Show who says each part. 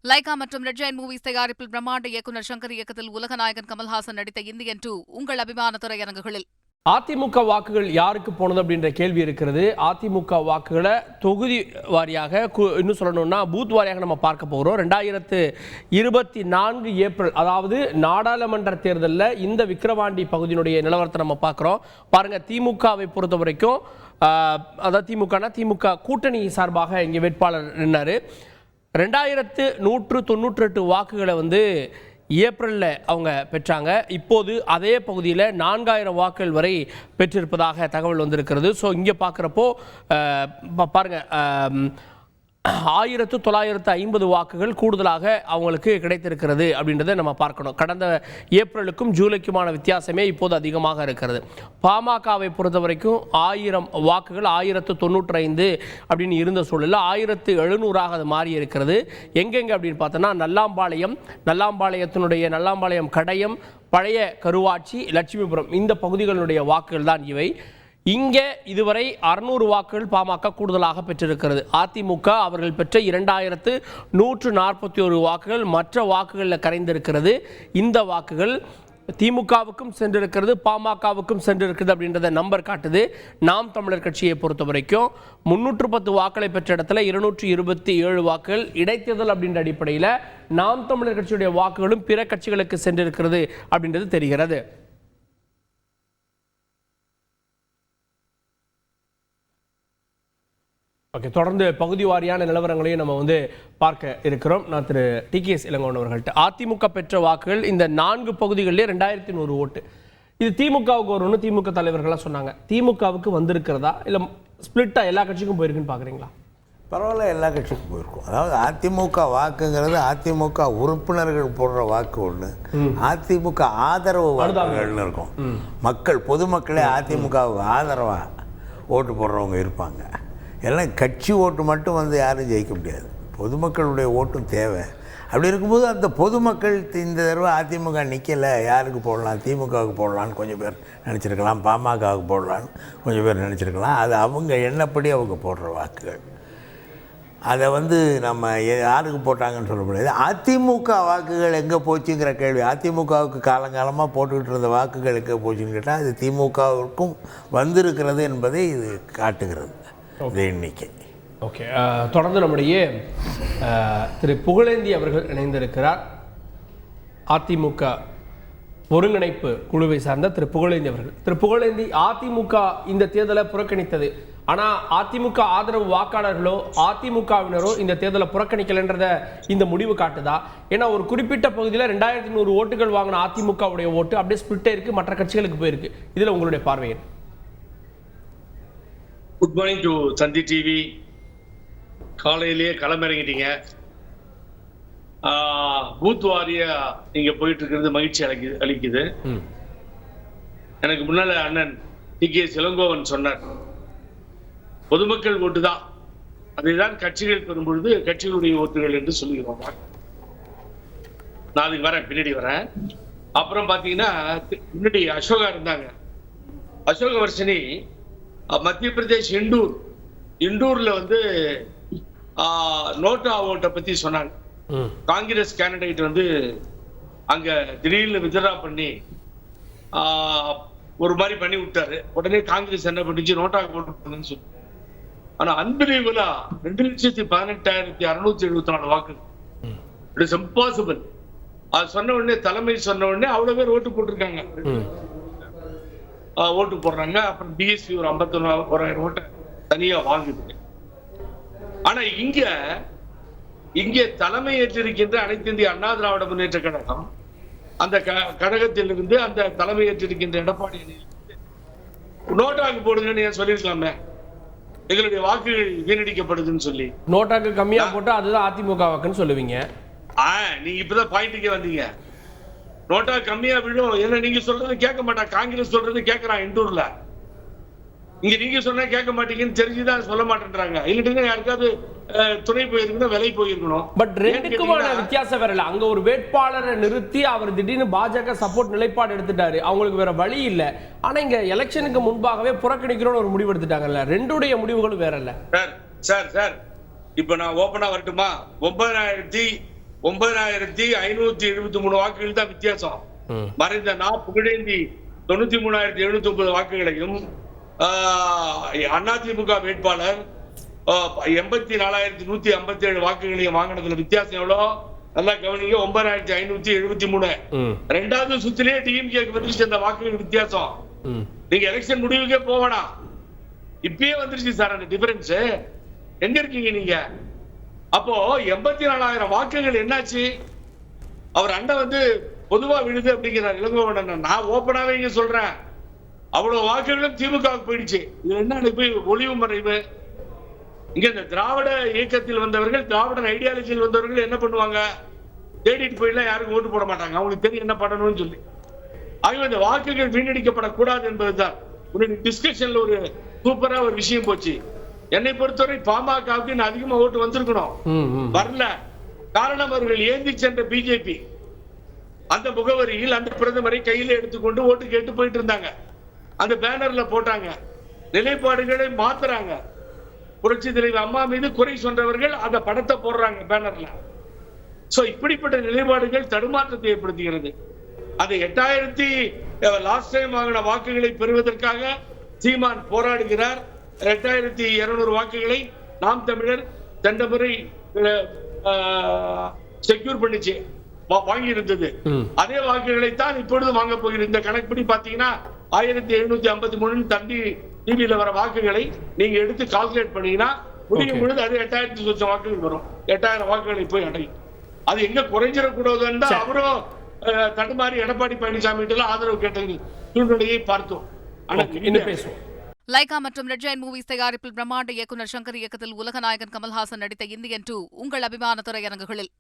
Speaker 1: Lyca மற்றும் red giant movies தயாரிப்பில் பிரம்மாண்ட இயக்குநர் சங்கர் இயக்கத்தில் உலகநாயகன் கமல்ஹாசன் நடித்த இந்தியன் 2 உங்கள் அபிமான திரையரங்குகளில்.
Speaker 2: அதிமுக வாக்குகள் யாருக்கு போனது அப்படின்ற கேள்வி இருக்கிறது. அதிமுக வாக்குகளை தொகுதி வாரியாக இன்னும் சொல்லணும்னா பூத் வாரியாக நம்ம பார்க்க போகிறோம். 2024 ஏப்ரல், அதாவது நாடாளுமன்ற தேர்தலில் இந்த விக்கிரவாண்டி பகுதியினுடைய நிலவரத்தை நம்ம பார்க்குறோம். பாருங்கள், திமுகவை பொறுத்த வரைக்கும் அதாவது திமுக கூட்டணி சார்பாக இங்கே வேட்பாளர் நின்னார். 2198 வாக்குகளை ஏப்ரலில் அவங்க பெற்றாங்க. இப்போது அதே பகுதியில் 4000 வாக்குகள் வரை பெற்றிருப்பதாக தகவல் வந்திருக்கிறது. ஸோ இங்கே பார்க்குறப்போ பாருங்கள், 1950 வாக்குகள் கூடுதலாக அவங்களுக்கு கிடைத்திருக்கிறது அப்படின்றத நம்ம பார்க்கணும். கடந்த ஏப்ரலுக்கும் ஜூலைக்குமான வித்தியாசமே இப்போது அதிகமாக இருக்கிறது. பாமகவை பொறுத்த வரைக்கும் 1000 வாக்குகள் 1095 அப்படின்னு இருந்த சூழலில் 1700 அது மாறி இருக்கிறது. எங்கெங்கே அப்படின்னு பார்த்தோன்னா நல்லாம்பாளையம் கடையம், பழைய கருவாச்சி, லட்சுமிபுரம் இந்த பகுதிகளுடைய வாக்குகள் தான் இவை. இங்கே இதுவரை 600 வாக்குகள் பாமக கூடுதலாக பெற்றிருக்கிறது. அதிமுக அவர்கள் பெற்ற 2141 வாக்குகள் மற்ற வாக்குகளில் கரைந்திருக்கிறது. இந்த வாக்குகள் திமுகவுக்கும் சென்றிருக்கிறது, பாமகவுக்கும் சென்றிருக்கிறது அப்படின்றத நம்பர் காட்டுது. நாம் தமிழர் கட்சியை பொறுத்த வரைக்கும் 310 வாக்களை பெற்ற இடத்துல 227 வாக்குகள் இடைத்தேர்தல் அப்படின்ற அடிப்படையில் நாம் தமிழர் கட்சியுடைய வாக்குகளும் பிற கட்சிகளுக்கு சென்றிருக்கிறது அப்படின்றது தெரிகிறது. ஓகே, தொடர்ந்து பகுதி வாரியான நிலவரங்களையும் நம்ம பார்க்க இருக்கிறோம். நான் திரு TKS இளங்கோவன் அவர்கள்ட்ட அதிமுக பெற்ற வாக்குகள் இந்த 4 பகுதிகளிலே 2100 ஓட்டு. இது திமுகவுக்கு வரும்னு திமுக தலைவர்கள்லாம் சொன்னாங்க. திமுகவுக்கு வந்திருக்கிறதா இல்லை ஸ்பிளிட்டாக எல்லா கட்சிக்கும் போயிருக்குன்னு பார்க்குறீங்களா?
Speaker 3: பரவாயில்ல, எல்லா கட்சிக்கும் போயிருக்கும். அதாவது அதிமுக வாக்குங்கிறது அதிமுக உறுப்பினர்கள் போடுற வாக்கு ஒன்று, அதிமுக ஆதரவு வாக்குகள்னு இருக்கும். மக்கள் பொதுமக்களே அதிமுகவுக்கு ஆதரவாக ஓட்டு போடுறவங்க இருப்பாங்க. எல்லாம் கட்சி ஓட்டு மட்டும் யாரும் ஜெயிக்க முடியாது, பொதுமக்களுடைய ஓட்டும் தேவை. அப்படி இருக்கும்போது அந்த பொதுமக்கள் இந்த தடவை அதிமுக நிற்கலை, யாருக்கு போடலாம், திமுகவுக்கு போடலான்னு கொஞ்சம் பேர் நினச்சிருக்கலாம், பாமகவுக்கு போடலான்னு கொஞ்சம் பேர் நினச்சிருக்கலாம். அது அவங்க எண்ணப்படி அவங்க போடுற வாக்குகள். அதை நம்ம யாருக்கு போட்டாங்கன்னு சொல்ல முடியாது. அதிமுக வாக்குகள் எங்கே போச்சுங்கிற கேள்வி, அதிமுகவுக்கு காலங்காலமாக போட்டுக்கிட்டு இருந்த வாக்குகள் எங்கே போச்சுன்னு கேட்டால் அது திமுகவிற்கும் வந்திருக்கிறது என்பதை இது காட்டுகிறது எண்ணிக்கை.
Speaker 2: ஓகே, தொடர்ந்து நம்முடைய திரு புகழேந்தி அவர்கள் இணைந்திருக்கிறார். அதிமுக ஒருங்கிணைப்பு குழுவை சார்ந்த திரு புகழேந்தி அவர்கள். திரு புகழேந்தி, அதிமுக இந்த தேர்தலை புறக்கணித்தது, ஆனால் அதிமுக ஆதரவு வாக்காளர்களோ அதிமுகவினரோ இந்த தேர்தலை புறக்கணிக்கலைன்றத இந்த முடிவு காட்டுதா? ஏன்னா ஒரு குறிப்பிட்ட பகுதியில் 2100 ஓட்டுகள் வாங்கின அதிமுகவுடைய ஓட்டு அப்படியே ஸ்பிளிட்டே இருக்கு, மற்ற கட்சிகளுக்கு போயிருக்கு. இதில் உங்களுடைய பார்வை?
Speaker 4: Good morning to Thanthi TV. காலையிலேயே களமிறங்கிட்டீங்க. பூத் வாரிய நீங்க போயிட்டு இருக்கிறது மகிழ்ச்சி அளிக்குது. எனக்கு முன்னால அண்ணன் TKS இளங்கோவன் சொன்னார், பொதுமக்கள் ஓட்டு தான், அதைதான் கட்சிகள் பெறும்பொழுது கட்சிகளுடைய ஓட்டுகள் என்று சொல்லுகிறோம். நான் அதுக்கு வரேன், பின்னாடி வரேன். அப்புறம் பாத்தீங்கன்னா முன்னாடி அசோகா இருந்தாங்க, அசோக வர்ஷினி மத்திய பிரதேஷ் இண்டூர்ல நோட்டா ஓட்டை பத்தி சொன்னாங்க. காங்கிரஸ் கேண்டிடேட் அங்க திடீர்னு வித்ட்ரா பண்ணி ஒரு மாதிரி பண்ணி விட்டாரு. உடனே காங்கிரஸ் என்ன பண்ணிச்சு, நோட்டா ஓட்டு பண்ணுன்னு சொல்லி. ஆனா அன்பிலீவபிளா 2,18,674 வாக்கு. It is impossible. அது சொன்ன உடனே, தலைமை சொன்ன உடனே அவ்வளவு பேர் ஓட்டு போட்டிருக்காங்க, ஓட்டு போடுறாங்க. அப்புறம் BSP ஒரு 51,000 ஓட்டை தனியா வாங்குது. ஆனா இங்கே தலைமை ஏற்றிருக்கின்ற அனைத்து இந்திய அண்ணா திராவிட முன்னேற்ற கழகம், அந்த கழகத்திலிருந்து அந்த தலைமை ஏற்றிருக்கின்ற எடப்பாடி நோட்டாக்கு போடுங்கன்னு ஏன் சொல்லியிருக்கலாமே, எங்களுடைய வாக்குகள் வீணடிக்கப்படுதுன்னு சொல்லி.
Speaker 2: நோட்டாக்கு கம்மியா போட்டா அதுதான் அதிமுக வாக்குன்னு சொல்லுவீங்க.
Speaker 4: நீங்க இப்பதான் பாயிண்ட்டுக்கே வந்தீங்க. நோட்டா கம்மியா விழும், ஏன்னா நீங்க சொல்றது கேட்க மாட்டான், காங்கிரஸ் சொல்றது கேட்கறான். இண்டூர்ல இங்க நீங்க சொன்னா கேட்க மாட்டீங்கன்னு தெரிஞ்சுதான் சொல்ல மாட்டேன்றாங்க. இல்லைன்னா யாருக்காவது துணை போயிருக்கணும், விலை போயிருக்கணும்.
Speaker 2: பட் ரெண்டுக்குமான வித்தியாசம் வேற இல்ல. அங்க ஒரு வேட்பாளரை நிறுத்தி அவர் திடீர்னு பாஜக சப்போர்ட் நிலைப்பாடு எடுத்துட்டாரு, அவங்களுக்கு வேற வழி இல்ல. ஆனா இங்க எலெக்ஷனுக்கு முன்பாகவே புறக்கணிக்கிறோம்னு ஒரு முடிவு எடுத்துட்டாங்கல்ல, ரெண்டுடைய முடிவுகளும் வேற இல்ல.
Speaker 4: சார் இப்ப நான் ஓபனா வரட்டுமா? 9,573 வாக்குகள் தான் வித்தியாசம். மறைந்த புகழேந்தி 93,709 வாக்குகளையும் அதிமுக வேட்பாளர் 84,157 வாக்குகளையும் வாங்கினதுல வித்தியாசம் எவ்வளவு நல்லா கவனிங்க. 9,573. ரெண்டாவது சுத்திலே டிஎம்கே வந்துருச்சு அந்த வாக்குகள் வித்தியாசம். நீங்க எலெக்ஷன் முடிவுக்கே போவனா, இப்பயே வந்துருச்சு சார் அந்த டிஃபரன்ஸ். எங்க இருக்கீங்க நீங்க? அப்போ 84,000 வாக்குகள் என்னாச்சு? அவர் அண்ணன் பொதுவா விழுது அப்படிங்கிறார் இளங்கோவன். நான் ஓப்பனாவே இங்க சொல்றேன், அவ்வளவு வாக்குகளும் திமுகவுக்கு போயிடுச்சு. இது என்ன போய் ஒளிவு மறைவு? இங்க இந்த திராவிட இயக்கத்தில் வந்தவர்கள், திராவிட ஐடியாலஜியில் வந்தவர்கள் என்ன பண்ணுவாங்க? தேடிட்டு போயிடலாம், யாருக்கும் ஓட்டு போட மாட்டாங்க. அவங்களுக்கு தெரியும் என்ன பண்ணணும்னு சொல்லி. ஆகவே இந்த வாக்குகள் வீணடிக்கப்படக்கூடாது என்பதுதான் டிஸ்கஷன்ல ஒரு சூப்பரா ஒரு விஷயம் போச்சு. என்னை பொறுத்தவரை பாமகவுக்கு அதிகமா ஓட்டு வந்திருக்கணும், வரல. காரணம் அவர்கள் ஏந்தி சென்ற பிஜேபி அந்த முகவரியில் அந்த பிரதமரை கையில எடுத்துக்கொண்டு ஓட்டு கேட்டு போயிட்டு இருந்தாங்க. அந்த பேனர்ல போட்டாங்க, நிலைப்பாடுகளை மாத்துறாங்க. புரட்சி தலைவர் அம்மா மீது குறை சொன்னவர்கள் அந்த படத்தை போடுறாங்க பேனர்ல. சோ இப்படிப்பட்ட நிலைப்பாடுகள் தடுமாற்றத்தை ஏற்படுத்துகிறது. அந்த 8,000 லாஸ்ட் டைம் வாங்கின வாக்குகளை பெறுவதற்காக சீமான் போராடுகிறார். 8,200 வாக்குகளை நாம் தமிழர் சென்ற முறை செக்யூர் பண்ணிச்சு, வாங்கி இருந்தது. அதே வாக்குகளை தான் இப்பொழுது வாங்க போகிறது. இந்த கணக்குப்படி பாத்தீங்கன்னா 1,753 தண்டி டிவியில வர வாக்குகளை நீங்க எடுத்து கால்குலேட் பண்ணீங்கன்னா முடியும் பொழுது அது 8,000 சொச்சம் வாக்குகள் வரும். 8,000 வாக்குகளை போய் அடையும். அது எங்க குறைஞ்சிடக்கூடாதுன்னு அவரும் தடுமாறி எடப்பாடி பழனிசாமி ஆதரவு கேட்ட சூழ்நிலையை பார்த்தோம்.
Speaker 1: லைகா மற்றும் ரெட் ஜெயண்ட் மூவிஸ் தயாரிப்பில் பிரம்மாண்ட இயக்குநர் சங்கர் இயக்கத்தில் உலகநாயகன் கமல்ஹாசன் நடித்த இந்தியன் 2 உங்கள் அபிமான திரையரங்குகளில்.